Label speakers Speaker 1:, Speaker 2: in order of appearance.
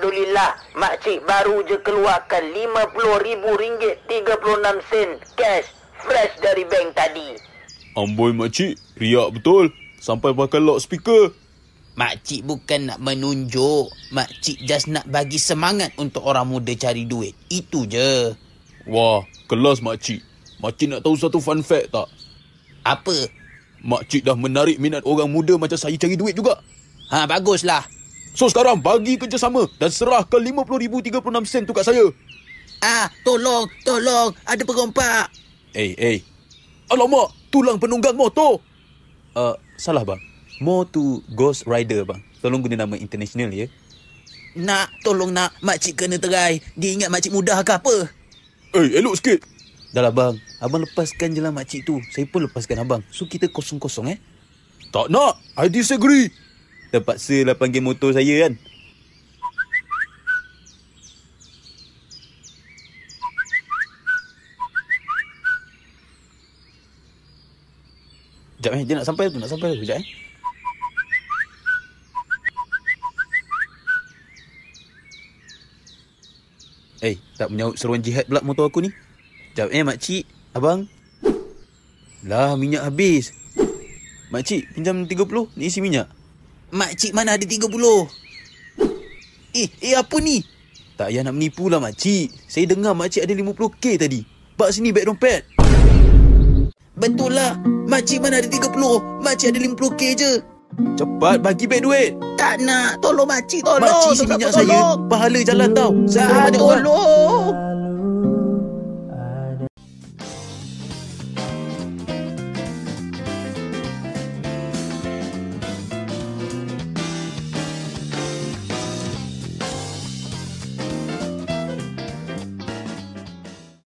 Speaker 1: Alhamdulillah, makcik baru je keluarkan RM50,000 36 sen cash fresh dari bank tadi.
Speaker 2: Amboi makcik, riak betul. Sampai pakai lock speaker.
Speaker 3: Makcik bukan nak menunjuk. Makcik just nak bagi semangat untuk orang muda cari duit. Itu je.
Speaker 2: Wah, kelas makcik. Makcik nak tahu satu fun fact tak?
Speaker 3: Apa?
Speaker 2: Makcik dah menarik minat orang muda macam saya cari duit juga.
Speaker 3: Baguslah.
Speaker 2: So sekarang bagi kerjasama dan serahkan RM50,000 36 sen tu kat saya.
Speaker 3: Tolong. Ada perompak.
Speaker 2: Alamak, tulang penunggang motor. Salah bang. More to Ghost Rider bang. Tolong guna nama international ya.
Speaker 3: Tolong nak. Makcik kena terai. Dia ingat makcik mudah ke apa?
Speaker 2: Elok sikit.
Speaker 3: Dah lah bang. Abang lepaskan je lah makcik tu. Saya pun lepaskan abang. So kita kosong-kosong
Speaker 2: Tak nak. I disagree.
Speaker 3: Terpaksa lah panggil motor saya kan. Sekejap dia nak sampai tu. Sekejap tak menyaut seruan jihad pula motor aku ni. Sekejap makcik. Abang. Lah minyak habis. Makcik pinjam 30 ni isi minyak. Makcik mana ada 30? Apa ni? Tak payah nak menipu lah makcik. Saya dengar makcik ada 50k tadi. Bak sini beg dompet. Betul lah. Makcik mana ada 30? Makcik ada 50k je. Cepat bagi beg duit. Tak nak. Tolong makcik, tolong. Makcik isi minyak saya. Pahala jalan tau. Saya banyak orang. Tolong.